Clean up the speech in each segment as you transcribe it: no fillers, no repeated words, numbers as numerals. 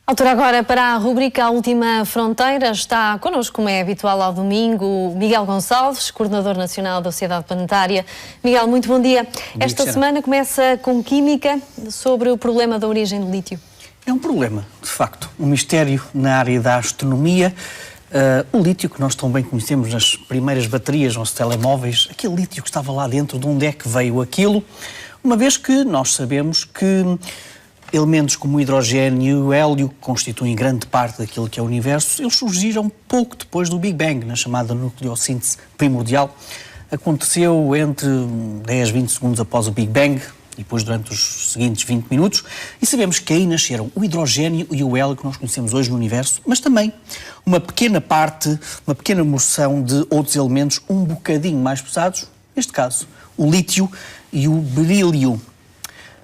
Altura agora para a rubrica A Última Fronteira. Está connosco, como é habitual ao domingo, Miguel Gonçalves, coordenador nacional da Sociedade Planetária. Miguel, muito bom dia. Esta semana começa com química sobre o problema da origem do lítio. É um problema, de facto, um mistério na área da astronomia. O lítio que nós tão bem conhecemos nas primeiras baterias nos telemóveis, aquele lítio que estava lá dentro, de onde é que veio aquilo? Uma vez que nós sabemos que elementos como o hidrogênio e o hélio, que constituem grande parte daquilo que é o universo, eles surgiram pouco depois do Big Bang, na chamada nucleossíntese primordial. Aconteceu entre 10, 20 segundos após o Big Bang, e depois durante os seguintes 20 minutos, e sabemos que aí nasceram o hidrogênio e o hélio que nós conhecemos hoje no universo, mas também uma pequena parte, uma pequena porção de outros elementos um bocadinho mais pesados, neste caso, o lítio e o berílio.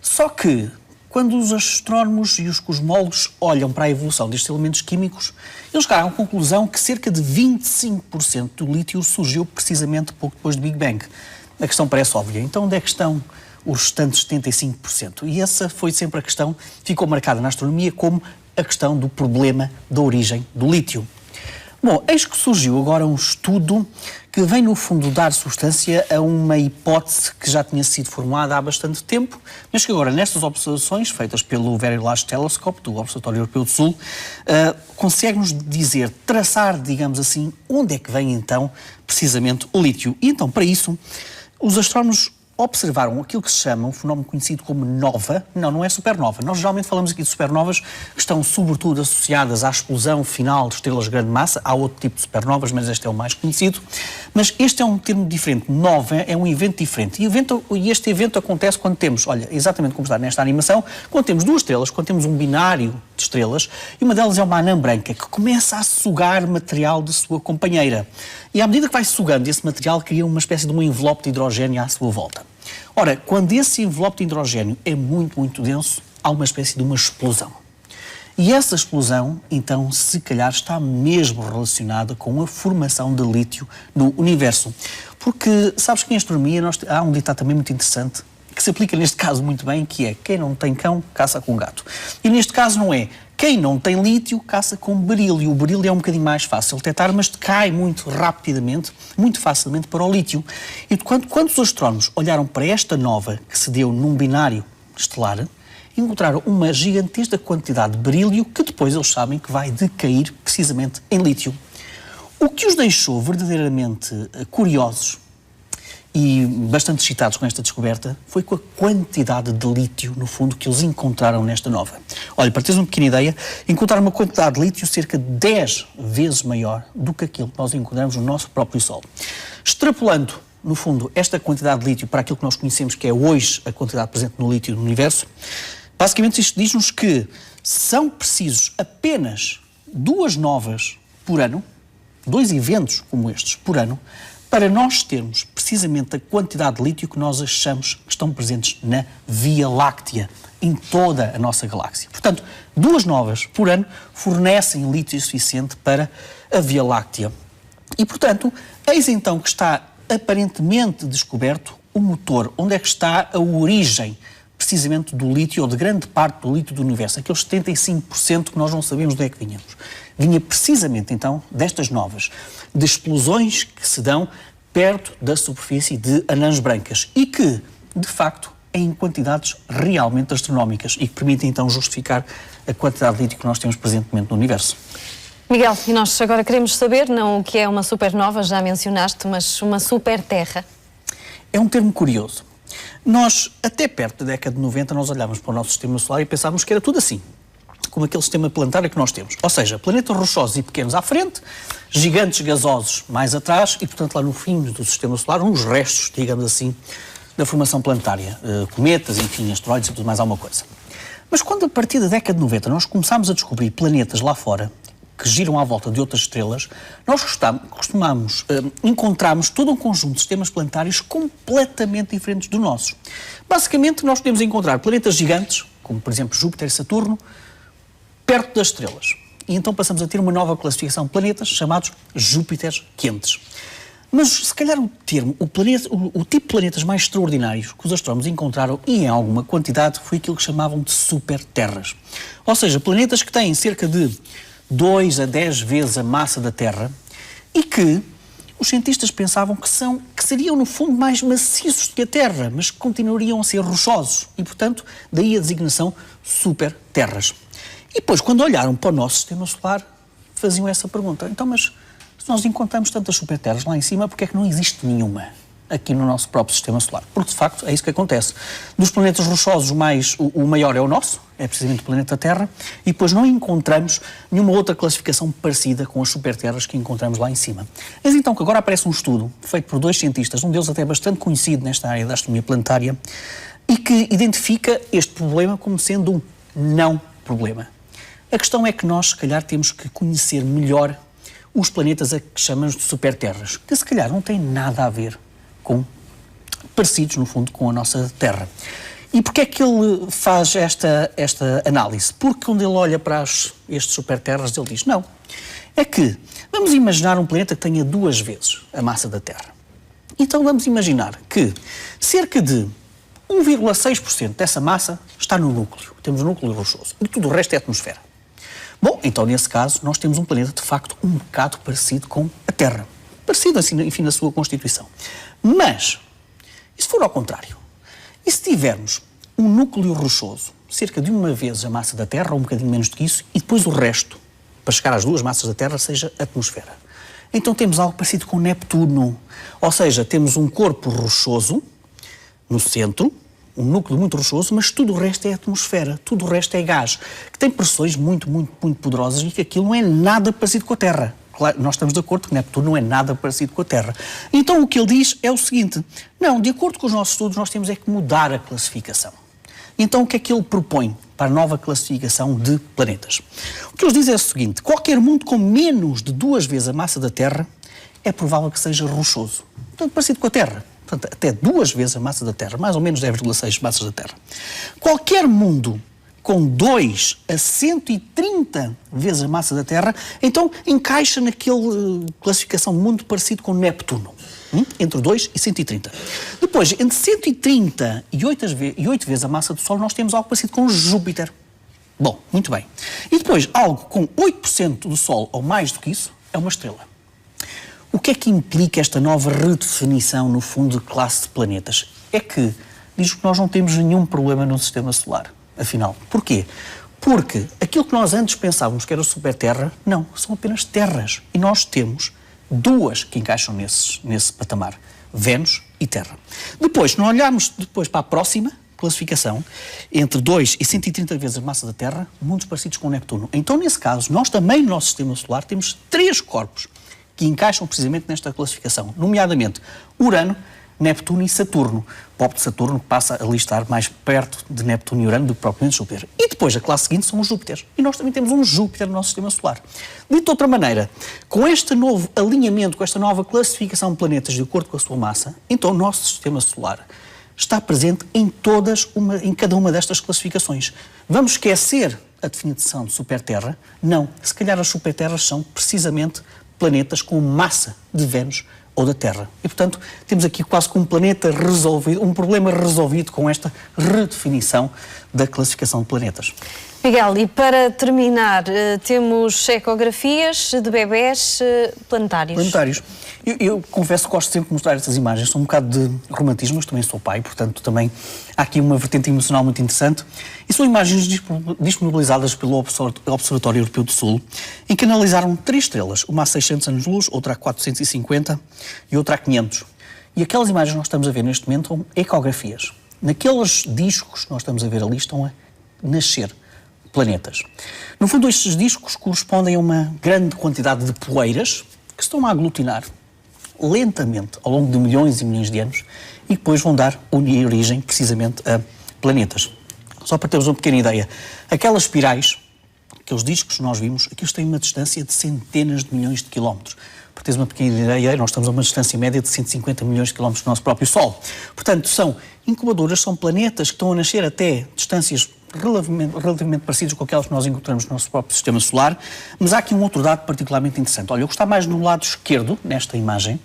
Só que, quando os astrónomos e os cosmólogos olham para a evolução destes elementos químicos, eles chegaram à conclusão que cerca de 25% do lítio surgiu precisamente pouco depois do Big Bang. A questão parece óbvia. Então, onde é que estão os restantes 75%? E essa foi sempre a questão que ficou marcada na astronomia como a questão do problema da origem do lítio. Bom, eis que surgiu agora um estudo que vem, no fundo, dar substância a uma hipótese que já tinha sido formada há bastante tempo, mas que agora, nestas observações feitas pelo Very Large Telescope, do Observatório Europeu do Sul, consegue-nos dizer, traçar, digamos assim, onde é que vem, então, precisamente o lítio. E, então, para isso, os astrónomos observaram aquilo que se chama um fenómeno conhecido como nova. Não é supernova. Nós geralmente falamos aqui de supernovas que estão sobretudo associadas à explosão final de estrelas de grande massa. Há outro tipo de supernovas, mas este é o mais conhecido. Mas este é um termo diferente. Nova é um evento diferente. E este evento acontece quando temos, olha, exatamente como está nesta animação, quando temos duas estrelas, quando temos um binário de estrelas, e uma delas é uma anã branca, que começa a sugar material de sua companheira. E à medida que vai sugando esse material, cria uma espécie de um envelope de hidrogênio à sua volta. Ora, quando esse envelope de hidrogênio é muito, muito denso, há uma espécie de uma explosão. E essa explosão, então, se calhar está mesmo relacionada com a formação de lítio no universo. Porque, sabes que em astronomia há um ditado também muito interessante, que se aplica neste caso muito bem, que é quem não tem cão, caça com gato. E neste caso não é quem não tem lítio, caça com berílio. O berílio é um bocadinho mais fácil de detectar, mas cai muito rapidamente, muito facilmente para o lítio. E quando os astrónomos olharam para esta nova que se deu num binário estelar, encontraram uma gigantesca quantidade de berílio que depois eles sabem que vai decair precisamente em lítio. O que os deixou verdadeiramente curiosos e bastante excitados com esta descoberta foi com a quantidade de lítio, no fundo, que eles encontraram nesta nova. Olha, para teres uma pequena ideia, encontraram uma quantidade de lítio cerca de 10 vezes maior do que aquilo que nós encontramos no nosso próprio Sol. Extrapolando, no fundo, esta quantidade de lítio para aquilo que nós conhecemos que é hoje a quantidade presente no lítio no universo, basicamente isto diz-nos que são precisos apenas 2 novas por ano, 2 eventos como estes por ano, para nós termos precisamente a quantidade de lítio que nós achamos que estão presentes na Via Láctea, em toda a nossa galáxia. Portanto, 2 novas por ano fornecem lítio suficiente para a Via Láctea. E, portanto, eis então que está aparentemente descoberto o motor, onde é que está a origem precisamente do lítio, ou de grande parte do lítio do universo, aqueles 75% que nós não sabemos de onde é que vinhamos. Vinha precisamente, então, destas novas, de explosões que se dão perto da superfície de anãs brancas e que, de facto, em quantidades realmente astronómicas e que permitem, então, justificar a quantidade de lítio que nós temos presentemente no universo. Miguel, e nós agora queremos saber, não o que é uma supernova, já mencionaste, mas uma superterra. É um termo curioso. Nós, até perto da década de 90, nós olhávamos para o nosso sistema solar e pensávamos que era tudo assim, como aquele sistema planetário que nós temos. Ou seja, planetas rochosos e pequenos à frente, gigantes gasosos mais atrás e, portanto, lá no fim do sistema solar, uns restos, digamos assim, da formação planetária. Cometas, enfim, asteroides e tudo mais alguma coisa. Mas quando, a partir da década de 90, nós começámos a descobrir planetas lá fora, que giram à volta de outras estrelas, nós encontramos todo um conjunto de sistemas planetários completamente diferentes do nosso. Basicamente, nós podemos encontrar planetas gigantes, como, por exemplo, Júpiter e Saturno, perto das estrelas. E então passamos a ter uma nova classificação de planetas chamados Júpiteres quentes. Mas, se calhar, o tipo de planetas mais extraordinários que os astrónomos encontraram, e em alguma quantidade, foi aquilo que chamavam de superterras. Ou seja, planetas que têm cerca de 2 a 10 vezes a massa da Terra e que os cientistas pensavam que seriam, no fundo, mais maciços que a Terra, mas que continuariam a ser rochosos. E, portanto, daí a designação superterras. E depois, quando olharam para o nosso sistema solar, faziam essa pergunta. Então, mas se nós encontramos tantas superterras lá em cima, porque é que não existe nenhuma aqui no nosso próprio sistema solar? Porque, de facto, é isso que acontece. Dos planetas rochosos, o maior é o nosso, é precisamente o planeta Terra, e depois não encontramos nenhuma outra classificação parecida com as superterras que encontramos lá em cima. Mas então que agora aparece um estudo feito por 2 cientistas, um deles até bastante conhecido nesta área da astronomia planetária, e que identifica este problema como sendo um não problema. A questão é que nós, se calhar, temos que conhecer melhor os planetas a que chamamos de superterras, que se calhar não têm nada a ver com, parecidos, no fundo, com a nossa Terra. E porquê é que ele faz esta análise? Porque quando ele olha para estes superterras, ele diz, não, é que vamos imaginar um planeta que tenha 2 vezes a massa da Terra. Então vamos imaginar que cerca de 1,6% dessa massa está no núcleo. Temos o núcleo rochoso. E tudo o resto é atmosfera. Bom, então nesse caso nós temos um planeta de facto um bocado parecido com a Terra. Parecido assim, enfim, na sua constituição. Mas, e se for ao contrário? E se tivermos um núcleo rochoso, cerca de 1 vez a massa da Terra, ou um bocadinho menos do que isso, e depois o resto, para chegar às 2 massas da Terra, seja atmosfera? Então temos algo parecido com Neptuno. Ou seja, temos um corpo rochoso no centro, um núcleo muito rochoso, mas tudo o resto é atmosfera, tudo o resto é gás, que tem pressões muito, muito, muito poderosas e que aquilo não é nada parecido com a Terra. Claro, nós estamos de acordo que Neptuno não é nada parecido com a Terra. Então o que ele diz é o seguinte, não, de acordo com os nossos estudos, nós temos é que mudar a classificação. Então o que é que ele propõe para a nova classificação de planetas? O que eles dizem é o seguinte, qualquer mundo com menos de 2 vezes a massa da Terra é provável que seja rochoso, portanto parecido com a Terra. Portanto, até 2 vezes a massa da Terra, mais ou menos 10,6 massas da Terra. Qualquer mundo com 2 a 130 vezes a massa da Terra, então encaixa naquela classificação muito parecido com Neptuno. Entre 2 e 130. Depois, entre 130 e 8 vezes a massa do Sol, nós temos algo parecido com Júpiter. Bom, muito bem. E depois, algo com 8% do Sol ou mais do que isso, é uma estrela. O que é que implica esta nova redefinição, no fundo, de classe de planetas? É que diz que nós não temos nenhum problema no sistema solar, afinal. Porquê? Porque aquilo que nós antes pensávamos que era superterra, não, são apenas terras. E nós temos 2 que encaixam nesse patamar, Vênus e Terra. Depois, se nós olharmos depois para a próxima classificação, entre 2 e 130 vezes a massa da Terra, mundos parecidos com Neptuno. Então, nesse caso, nós também no nosso sistema solar temos 3 corpos que encaixam precisamente nesta classificação, nomeadamente Urano, Neptuno e Saturno. O pobre de Saturno passa a listar mais perto de Neptuno e Urano do que propriamente Júpiter. E depois, a classe seguinte são os Júpiteres. E nós também temos um Júpiter no nosso sistema solar. Dito de outra maneira, com este novo alinhamento, com esta nova classificação de planetas de acordo com a sua massa, então o nosso sistema solar está presente em cada uma destas classificações. Vamos esquecer a definição de superterra? Não. Se calhar as superterras são precisamente planetas com massa de Vênus ou da Terra. E, portanto, temos aqui quase que um planeta resolvido, um problema resolvido com esta redefinição da classificação de planetas. Miguel, e para terminar, temos ecografias de bebés planetários. Planetários. Eu confesso que gosto sempre de mostrar estas imagens, são um bocado de romantismo, mas também sou pai, portanto também há aqui uma vertente emocional muito interessante. E são imagens disponibilizadas pelo Observatório Europeu do Sul, em que analisaram 3 estrelas, uma a 600 anos-luz, outra a 450 e outra a 500. E aquelas imagens que nós estamos a ver neste momento são ecografias. Naqueles discos que nós estamos a ver ali estão a nascer planetas. No fundo, estes discos correspondem a uma grande quantidade de poeiras que se estão a aglutinar lentamente ao longo de milhões e milhões de anos e depois vão dar origem precisamente a planetas. Só para termos uma pequena ideia, aquelas espirais, aqueles discos que nós vimos, aqueles têm uma distância de centenas de milhões de quilómetros. Para teres uma pequena ideia, nós estamos a uma distância média de 150 milhões de quilómetros do nosso próprio Sol. Portanto, são incubadoras, são planetas que estão a nascer até distâncias relativamente parecidas com aquelas que nós encontramos no nosso próprio sistema solar, mas há aqui um outro dado particularmente interessante. Olha, eu gostava mais no lado esquerdo, nesta imagem,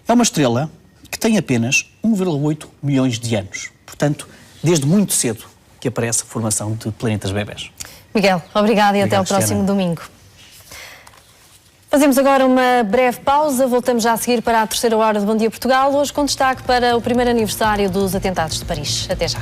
É uma estrela que tem apenas 1,8 milhões de anos. Portanto, desde muito cedo que aparece a formação de planetas bebés. Miguel, obrigado e até ao próximo domingo. Fazemos agora uma breve pausa, voltamos já a seguir para a terceira hora de Bom Dia Portugal, hoje com destaque para o primeiro aniversário dos atentados de Paris. Até já.